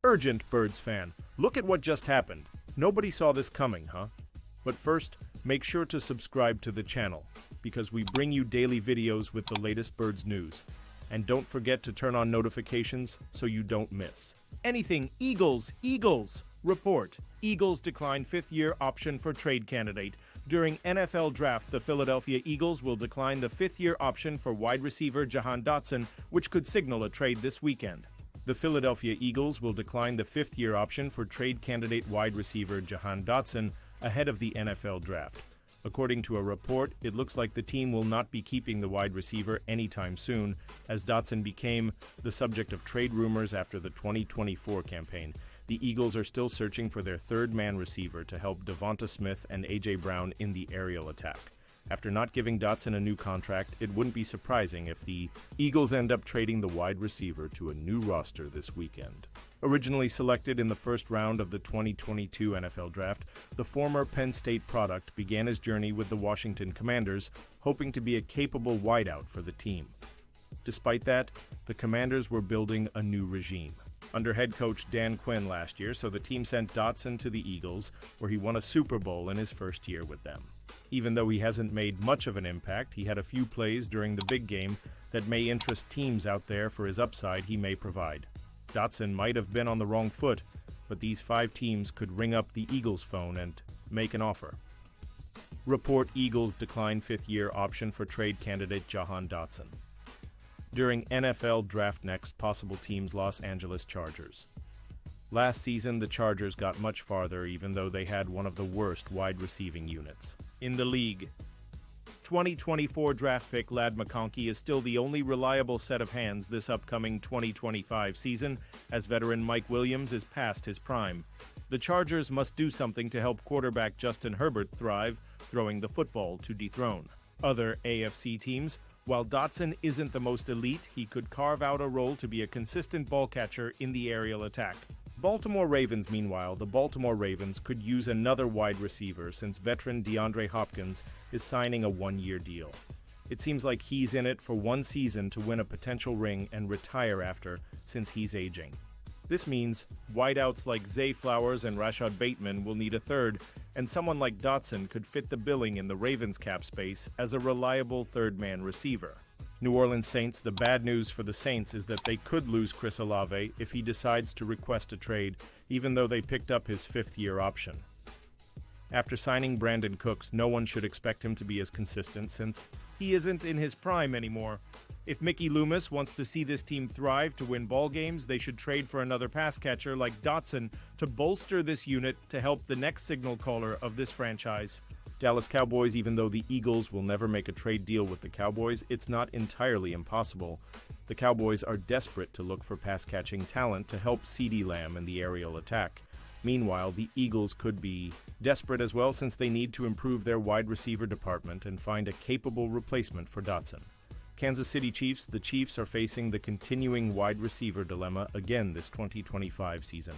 Urgent, Birds fan. Look at what just happened. Nobody saw this coming, huh? But first, make sure to subscribe to the channel, because we bring you daily videos with the latest Birds news. And don't forget to turn on notifications so you don't miss anything. Eagles! Report. Eagles decline fifth-year option for trade candidate. During NFL draft, the Philadelphia Eagles will decline the fifth-year option for wide receiver Jahan Dotson, which could signal a trade this weekend. The Philadelphia Eagles will decline the fifth-year option for trade candidate wide receiver Jahan Dotson ahead of the NFL draft. According to a report, it looks like the team will not be keeping the wide receiver anytime soon, as Dotson became the subject of trade rumors after the 2024 campaign. The Eagles are still searching for their third-man receiver to help Devonta Smith and A.J. Brown in the aerial attack. After not giving Dotson a new contract, it wouldn't be surprising if the Eagles end up trading the wide receiver to a new roster this weekend. Originally selected in the first round of the 2022 NFL Draft, the former Penn State product began his journey with the Washington Commanders, hoping to be a capable wideout for the team. Despite that, the Commanders were building a new regime under head coach Dan Quinn last year, so the team sent Dotson to the Eagles, where he won a Super Bowl in his first year with them. Even though he hasn't made much of an impact, he had a few plays during the big game that may interest teams out there for his upside he may provide. Dotson might have been on the wrong foot, but these 5 teams could ring up the Eagles phone and make an offer. Report: Eagles decline fifth-year option for trade candidate Jahan Dotson. During NFL Draft Next, possible teams: Los Angeles Chargers. Last season, the Chargers got much farther, even though they had one of the worst wide receiving units in the league. 2024 draft pick Ladd McConkey is still the only reliable set of hands this upcoming 2025 season, as veteran Mike Williams is past his prime. The Chargers must do something to help quarterback Justin Herbert thrive, throwing the football to dethrone other AFC teams. While Dotson isn't the most elite, he could carve out a role to be a consistent ball catcher in the aerial attack. Baltimore Ravens, meanwhile, the Baltimore Ravens could use another wide receiver since veteran DeAndre Hopkins is signing a one-year deal. It seems like he's in it for one season to win a potential ring and retire after, since he's aging. This means wideouts like Zay Flowers and Rashad Bateman will need a third, and someone like Dotson could fit the billing in the Ravens cap space as a reliable third-man receiver. New Orleans Saints: the bad news for the Saints is that they could lose Chris Olave if he decides to request a trade, even though they picked up his fifth-year option. After signing Brandon Cooks, no one should expect him to be as consistent since he isn't in his prime anymore. If Mickey Loomis wants to see this team thrive to win ball games, they should trade for another pass catcher like Dotson to bolster this unit to help the next signal caller of this franchise. Dallas Cowboys: even though the Eagles will never make a trade deal with the Cowboys, it's not entirely impossible. The Cowboys are desperate to look for pass-catching talent to help CeeDee Lamb in the aerial attack. Meanwhile, the Eagles could be desperate as well, since they need to improve their wide receiver department and find a capable replacement for Dotson. Kansas City Chiefs: the Chiefs are facing the continuing wide receiver dilemma again this 2025 season.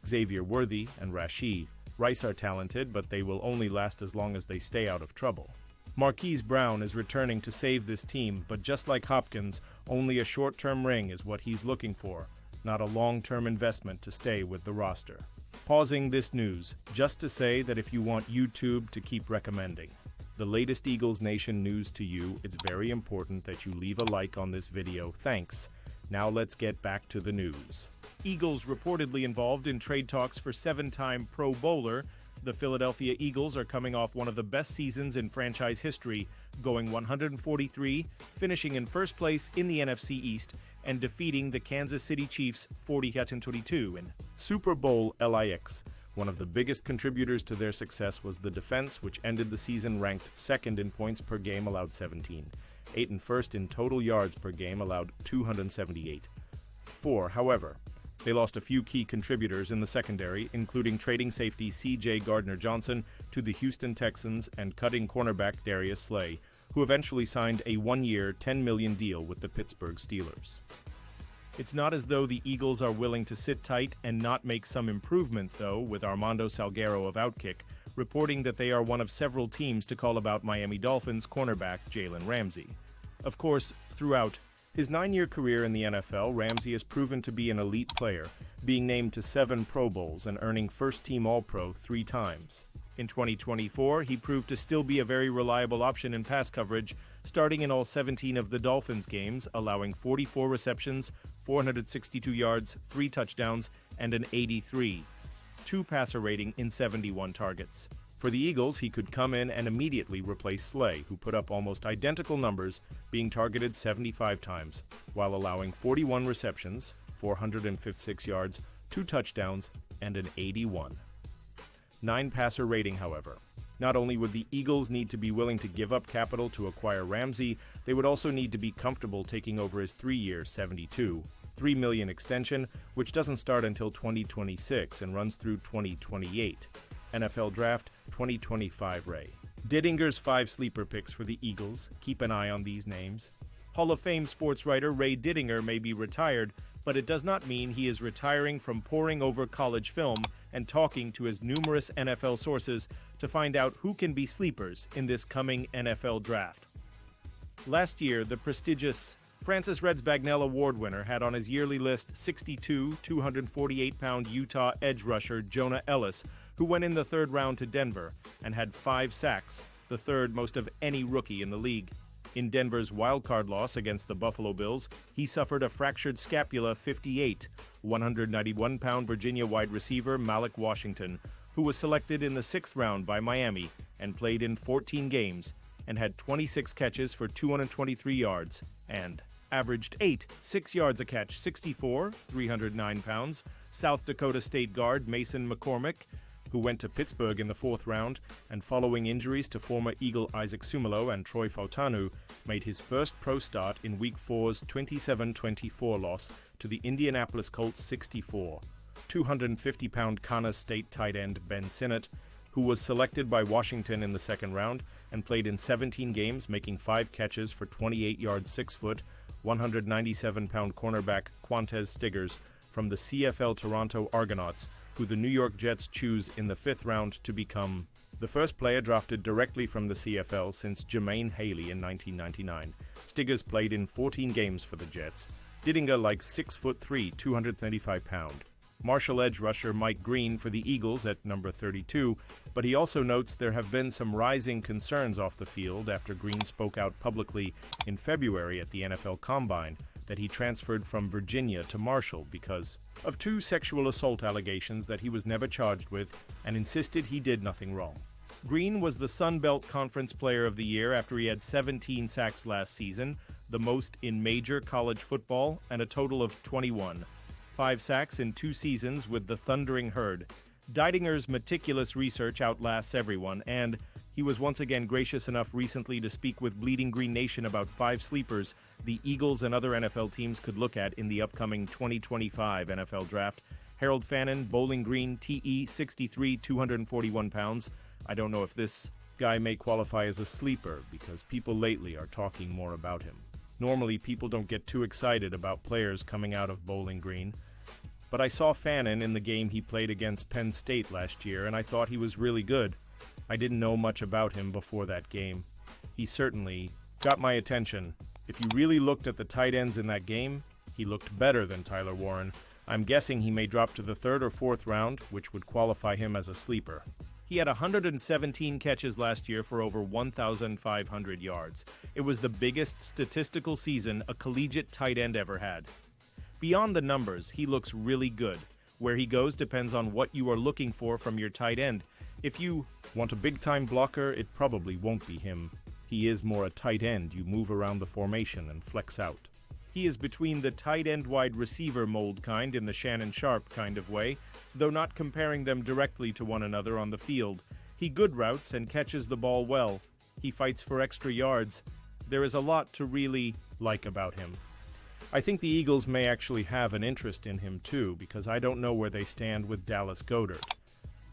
Xavier Worthy and Rashee Rice are talented, but they will only last as long as they stay out of trouble. Marquise Brown is returning to save this team, but just like Hopkins, only a short-term ring is what he's looking for, not a long-term investment to stay with the roster. Pausing this news, just to say that if you want YouTube to keep recommending the latest Eagles Nation news to you, it's very important that you leave a like on this video. Thanks. Now let's get back to the news. Eagles reportedly involved in trade talks for 7-time Pro Bowler. The Philadelphia Eagles are coming off one of the best seasons in franchise history, going 143, finishing in first place in the NFC East, and defeating the Kansas City Chiefs 40-22 in Super Bowl LIX. One of the biggest contributors to their success was the defense, which ended the season ranked second in points per game, allowed 17, 8 and first in total yards per game, allowed 278. However, they lost a few key contributors in the secondary, including trading safety C.J. Gardner-Johnson to the Houston Texans and cutting cornerback Darius Slay, who eventually signed a one-year, $10 million deal with the Pittsburgh Steelers. It's not as though the Eagles are willing to sit tight and not make some improvement, though, with Armando Salguero of Outkick reporting that they are one of several teams to call about Miami Dolphins cornerback Jalen Ramsey. Of course, throughout his 9-year career in the NFL, Ramsey has proven to be an elite player, being named to 7 Pro Bowls and earning first-team All-Pro 3 times. In 2024, he proved to still be a very reliable option in pass coverage, starting in all 17 of the Dolphins games, allowing 44 receptions, 462 yards, 3 touchdowns, and an 83.2 passer rating in 71 targets. For the Eagles, he could come in and immediately replace Slay, who put up almost identical numbers, being targeted 75 times, while allowing 41 receptions, 456 yards, 2 touchdowns, and an 81.9 passer rating, however. Not only would the Eagles need to be willing to give up capital to acquire Ramsey, they would also need to be comfortable taking over his 3-year, $72.3 million extension, which doesn't start until 2026 and runs through 2028. NFL Draft 2025 Ray. Dittinger's 5 sleeper picks for the Eagles. Keep an eye on these names. Hall of Fame sports writer Ray Dittinger may be retired, but it does not mean he is retiring from poring over college film and talking to his numerous NFL sources to find out who can be sleepers in this coming NFL Draft. Last year, the prestigious Francis Reds Bagnell Award winner had on his yearly list 6'2", 248-pound Utah edge rusher Jonah Ellis, who went in the 3rd round to Denver and had 5 sacks, the 3rd most of any rookie in the league. In Denver's wildcard loss against the Buffalo Bills, he suffered a fractured scapula 191-pound Virginia wide receiver Malik Washington, who was selected in the 6th round by Miami and played in 14 games and had 26 catches for 223 yards and averaged 6 yards a catch. 309 pounds, South Dakota State guard Mason McCormick, who went to Pittsburgh in the 4th round, and following injuries to former Eagle Isaac Sumalo and Troy Fautanu, made his first pro start in Week 4's 27-24 loss to the Indianapolis Colts 64. 250-pound Kansas State tight end Ben Sinnott, who was selected by Washington in the 2nd round and played in 17 games, making 5 catches for 28 yards 6 foot, 197-pound cornerback Quantez Stiggers from the CFL Toronto Argonauts, who the New York Jets choose in the 5th round to become the first player drafted directly from the CFL since Jermaine Haley in 1999. Stiggers played in 14 games for the Jets. Dittinger likes 6'3", 235-pound. Marshall edge rusher Mike Green for the Eagles at number 32, but he also notes there have been some rising concerns off the field after Green spoke out publicly in February at the NFL Combine that he transferred from Virginia to Marshall because of 2 sexual assault allegations that he was never charged with, and insisted he did nothing wrong. Green was the Sun Belt Conference Player of the Year after he had 17 sacks last season, the most in major college football, and a total of 21. 5 sacks in 2 seasons with the Thundering Herd. Dittinger's meticulous research outlasts everyone, and he was once again gracious enough recently to speak with Bleeding Green Nation about 5 sleepers the Eagles and other NFL teams could look at in the upcoming 2025 NFL Draft. Harold Fannin, Bowling Green, TE, 6'3", 241 pounds. I don't know if this guy may qualify as a sleeper because people lately are talking more about him. Normally, people don't get too excited about players coming out of Bowling Green. But I saw Fannin in the game he played against Penn State last year, and I thought he was really good. I didn't know much about him before that game. He certainly got my attention. If you really looked at the tight ends in that game, he looked better than Tyler Warren. I'm guessing he may drop to the 3rd or 4th round, which would qualify him as a sleeper. He had 117 catches last year for over 1,500 yards. It was the biggest statistical season a collegiate tight end ever had. Beyond the numbers, he looks really good. Where he goes depends on what you are looking for from your tight end. If you want a big-time blocker, it probably won't be him. He is more a tight end. You move around the formation and flex out. He is between the tight end wide receiver mold kind in the Shannon Sharp kind of way, though not comparing them directly to one another on the field. He good routes and catches the ball well. He fights for extra yards. There is a lot to really like about him. I think the Eagles may actually have an interest in him too, because I don't know where they stand with Dallas Goedert.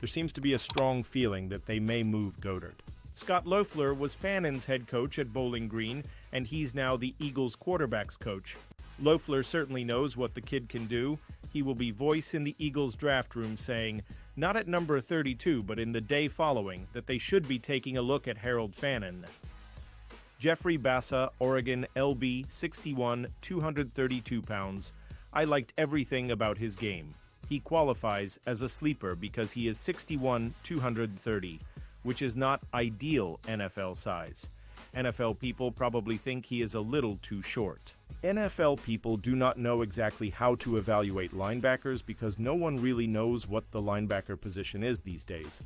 There seems to be a strong feeling that they may move Goedert. Scott Loeffler was Fannin's head coach at Bowling Green, and he's now the Eagles' quarterbacks coach. Loeffler certainly knows what the kid can do. He will be voice in the Eagles' draft room saying, not at number 32, but in the day following, that they should be taking a look at Harold Fannin. Jeffrey Bassa, Oregon, LB, 6'1", 232 pounds. I liked everything about his game. He qualifies as a sleeper because he is 6'1", 230, which is not ideal NFL size. NFL people probably think he is a little too short. NFL people do not know exactly how to evaluate linebackers because no one really knows what the linebacker position is these days.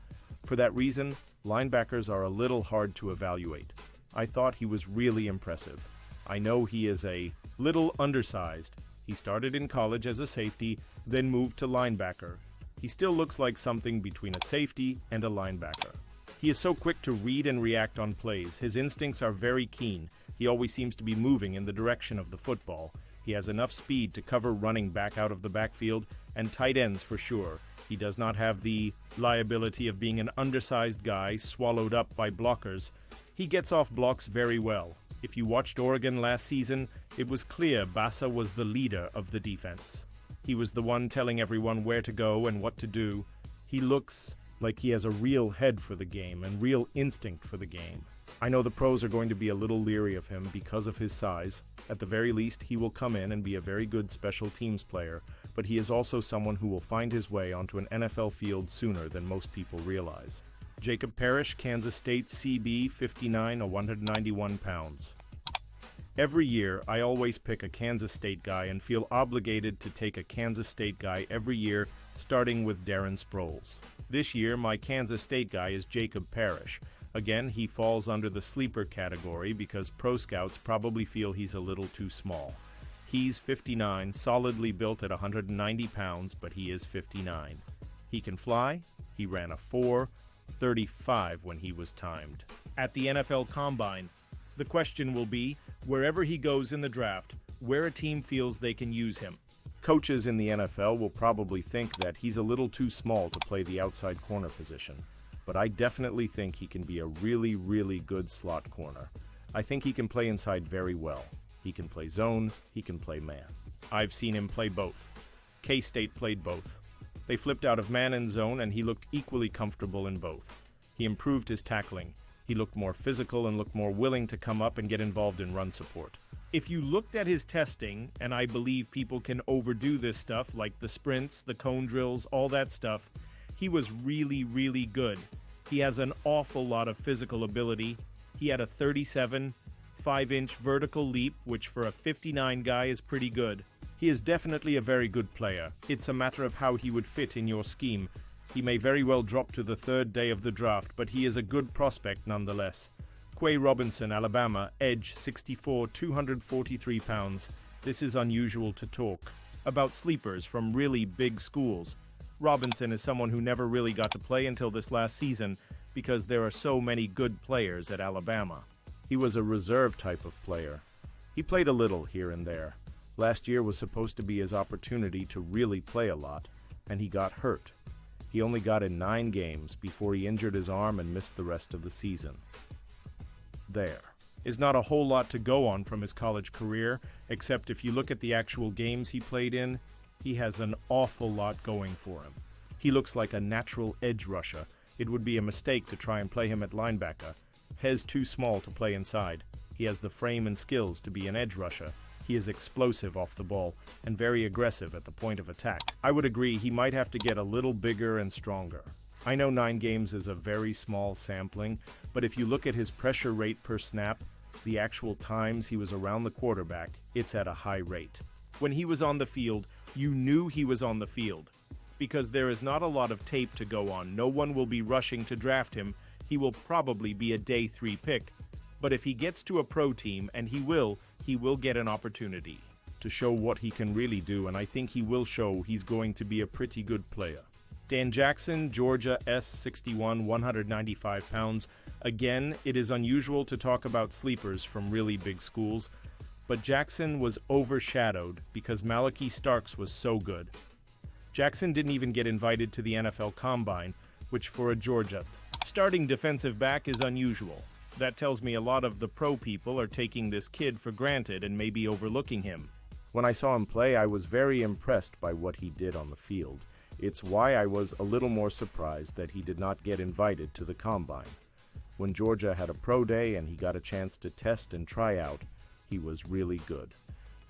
For that reason, linebackers are a little hard to evaluate. I thought he was really impressive. I know he is a little undersized. He started in college as a safety, then moved to linebacker. He still looks like something between a safety and a linebacker. He is so quick to read and react on plays. His instincts are very keen. He always seems to be moving in the direction of the football. He has enough speed to cover running back out of the backfield and tight ends for sure. He does not have the liability of being an undersized guy swallowed up by blockers. He gets off blocks very well. If you watched Oregon last season, it was clear Bassa was the leader of the defense. He was the one telling everyone where to go and what to do. He looks like he has a real head for the game and real instinct for the game. I know the pros are going to be a little leery of him because of his size. At the very least, he will come in and be a very good special teams player, but he is also someone who will find his way onto an NFL field sooner than most people realize. Jacob Parrish, Kansas State, CB, 59 or 191 pounds. Every year, I always pick a Kansas State guy and feel obligated to take a Kansas State guy every year, starting with Darren Sproles. This year, my Kansas State guy is Jacob Parrish. Again, he falls under the sleeper category because pro scouts probably feel he's a little too small. He's 59, solidly built at 190 pounds, but he is 59. He can fly. He ran a 4.35 when he was timed. At the NFL Combine, the question will be, wherever he goes in the draft, where a team feels they can use him. Coaches in the NFL will probably think that he's a little too small to play the outside corner position, but I definitely think he can be a really, really good slot corner. I think he can play inside very well. He can play zone, he can play man. I've seen him play both. K-State played both. They flipped out of man and zone, and he looked equally comfortable in both. He improved his tackling. He looked more physical and looked more willing to come up and get involved in run support. If you looked at his testing, and I believe people can overdo this stuff, like the sprints, the cone drills, all that stuff, he was really, really good. He has an awful lot of physical ability. He had a 37, 5-inch vertical leap, which for a 59 guy is pretty good. He is definitely a very good player. It's a matter of how he would fit in your scheme. He may very well drop to the third day of the draft, but he is a good prospect nonetheless. Quay Robinson, Alabama, edge, 6'4", 243 pounds. This is unusual to talk about sleepers from really big schools. Robinson is someone who never really got to play until this last season because there are so many good players at Alabama. He was a reserve type of player. He played a little here and there. Last year was supposed to be his opportunity to really play a lot, and he got hurt. He only got in 9 games before he injured his arm and missed the rest of the season. There is not a whole lot to go on from his college career, except if you look at the actual games he played in, he has an awful lot going for him. He looks like a natural edge rusher. It would be a mistake to try and play him at linebacker. He's too small to play inside. He has the frame and skills to be an edge rusher. He is explosive off the ball and very aggressive at the point of attack. I would agree he might have to get a little bigger and stronger. I know 9 games is a very small sampling, but if you look at his pressure rate per snap, the actual times he was around the quarterback, it's at a high rate. When he was on the field, you knew he was on the field. Because there is not a lot of tape to go on. No one will be rushing to draft him. He will probably be a day 3 pick. But if he gets to a pro team, and he will get an opportunity to show what he can really do, and I think he will show he's going to be a pretty good player. Dan Jackson, Georgia, S61, 195 pounds. Again, it is unusual to talk about sleepers from really big schools, but Jackson was overshadowed because Malachi Starks was so good. Jackson didn't even get invited to the NFL Combine, which for a Georgia starting defensive back is unusual. That tells me a lot of the pro people are taking this kid for granted and maybe overlooking him. When I saw him play, I was very impressed by what he did on the field. It's why I was a little more surprised that he did not get invited to the Combine. When Georgia had a pro day and he got a chance to test and try out, he was really good.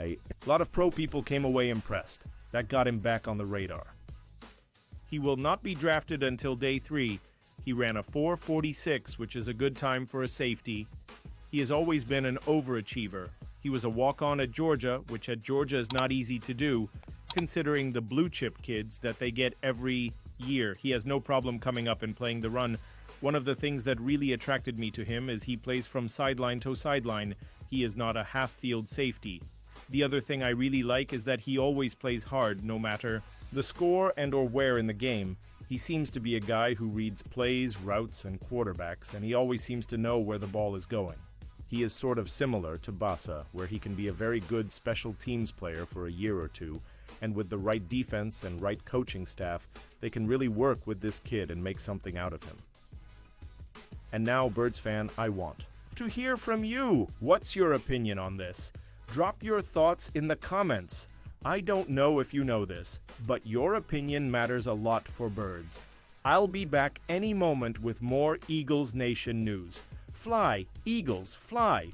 A lot of pro people came away impressed. That got him back on the radar. He will not be drafted until day 3. He ran a 4.46, which is a good time for a safety. He has always been an overachiever. He was a walk-on at Georgia, which at Georgia is not easy to do, considering the blue-chip kids that they get every year. He has no problem coming up and playing the run. One of the things that really attracted me to him is he plays from sideline to sideline. He is not a half-field safety. The other thing I really like is that he always plays hard, no matter the score and or where in the game. He seems to be a guy who reads plays, routes, and quarterbacks, and he always seems to know where the ball is going. He is sort of similar to Basa, where he can be a very good special teams player for a year or two, and with the right defense and right coaching staff, they can really work with this kid and make something out of him. And now, Birds fan, I want to hear from you. What's your opinion on this? Drop your thoughts in the comments. I don't know if you know this, but your opinion matters a lot for Birds. I'll be back any moment with more Eagles Nation news. Fly, Eagles, fly!